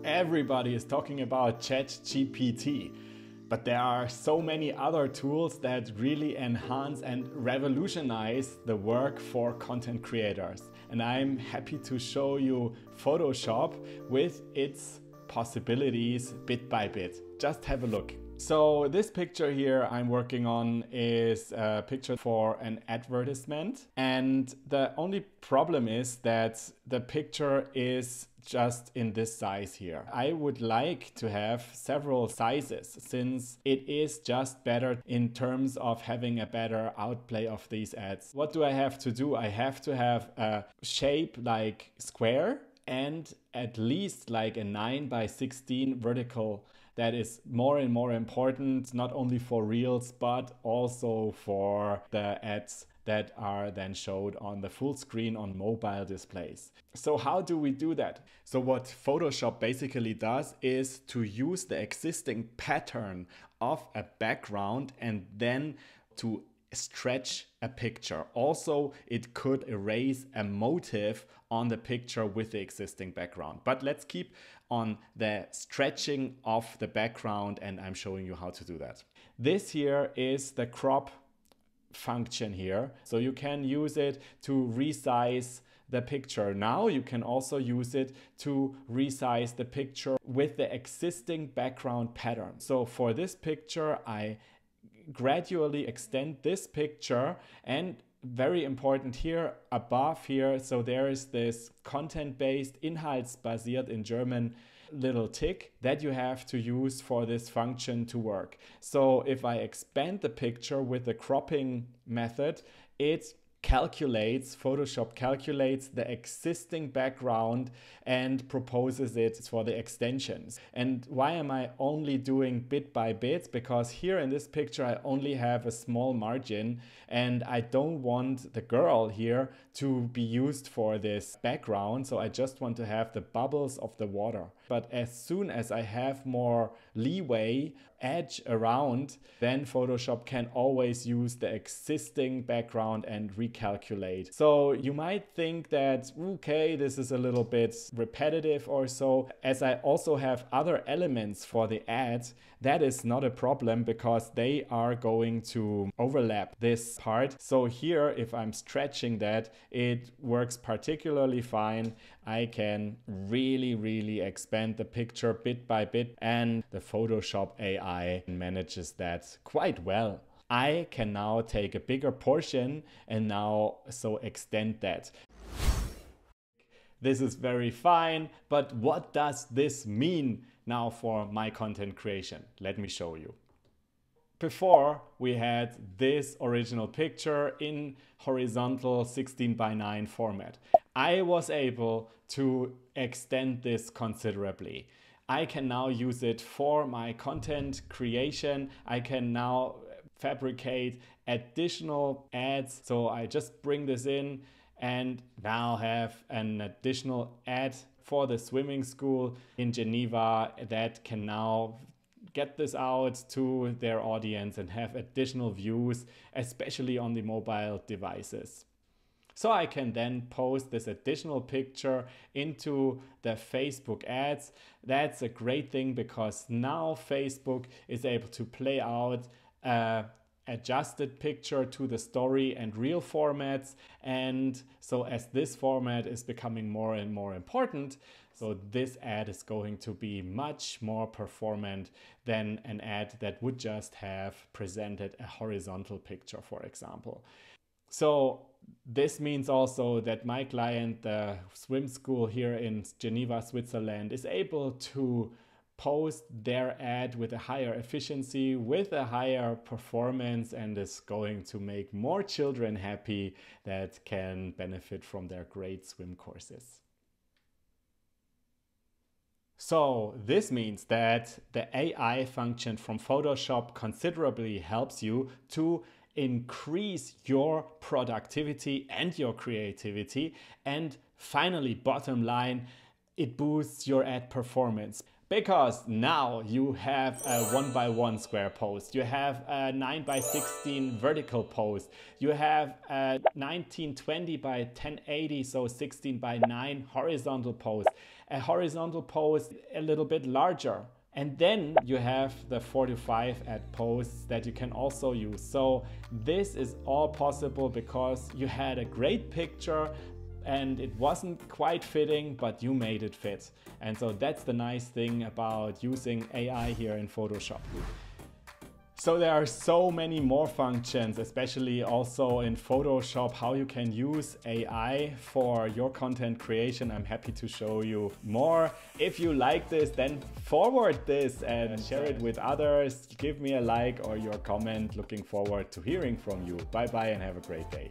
Everybody is talking about ChatGPT, but there are so many other tools that really enhance and revolutionize the work for content creators. And I'm happy to show you Photoshop with its possibilities bit by bit. Just have a look. So this picture here I'm working on is a picture for an advertisement, and the only problem is that the picture is just in this size here. I would like to have several sizes since it is just better in terms of having a better outplay of these ads. What do I have to do? I have to have a shape like square and at least like a 9:16 vertical. That is more and more important, not only for Reels, but also for the ads that are then showed on the full screen on mobile displays. So how do we do that? So what Photoshop basically does is to use the existing pattern of a background and then to stretch a picture. Also, it could erase a motif on the picture with the existing background. But let's keep on the stretching of the background, and I'm showing you how to do that. This here is the crop function here. So you can use it to resize the picture. Now you can also use it to resize the picture with the existing background pattern. So for this picture, I gradually extend this picture, and very important here above here, so there is this content-based, inhaltsbasiert in German, little tick that you have to use for this function to work. So if I expand the picture with the cropping method, Photoshop calculates the existing background and proposes it for the extensions. And why am I only doing bit by bit? Because here in this picture I only have a small margin and I don't want the girl here to be used for this background. So I just want to have the bubbles of the water. But as soon as I have more leeway, edge around, then Photoshop can always use the existing background and recalculate. So you might think that, okay, this is a little bit repetitive or so. As I also have other elements for the ad, that is not a problem because they are going to overlap this part. So here, if I'm stretching that, it works particularly fine. I can really expand the picture bit by bit, and the Photoshop AI manages that quite well. I can now take a bigger portion and now extend that. This is very fine, but what does this mean now for my content creation? Let me show you. Before, we had this original picture in horizontal 16:9 format. I was able to extend this considerably. I can now use it for my content creation. I can now fabricate additional ads. So I just bring this in and now have an additional ad for the swimming school in Geneva that can now get this out to their audience and have additional views, especially on the mobile devices. So I can then post this additional picture into the Facebook ads. That's a great thing because now Facebook is able to play out adjusted picture to the story and reel formats. And so as this format is becoming more and more important, so this ad is going to be much more performant than an ad that would just have presented a horizontal picture, for example. So this means also that my client, the swim school here in Geneva, Switzerland, is able to post their ad with a higher efficiency, with a higher performance, and is going to make more children happy that can benefit from their great swim courses. So this means that the AI function from Photoshop considerably helps you to increase your productivity and your creativity. And finally, bottom line, it boosts your ad performance. Because now you have a 1:1 square post, you have a 9:16 vertical post, you have a 1920 by 1080, so 16:9 horizontal post. a horizontal post a little bit larger. And then you have the 4 to 5 ad posts that you can also use. So this is all possible because you had a great picture and it wasn't quite fitting, but you made it fit. And so that's the nice thing about using AI here in Photoshop. So there are so many more functions, especially also in Photoshop, how you can use AI for your content creation. I'm happy to show you more. If you like this, then forward this and share it with others. Give me a like or your comment. Looking forward to hearing from you. Bye bye and have a great day.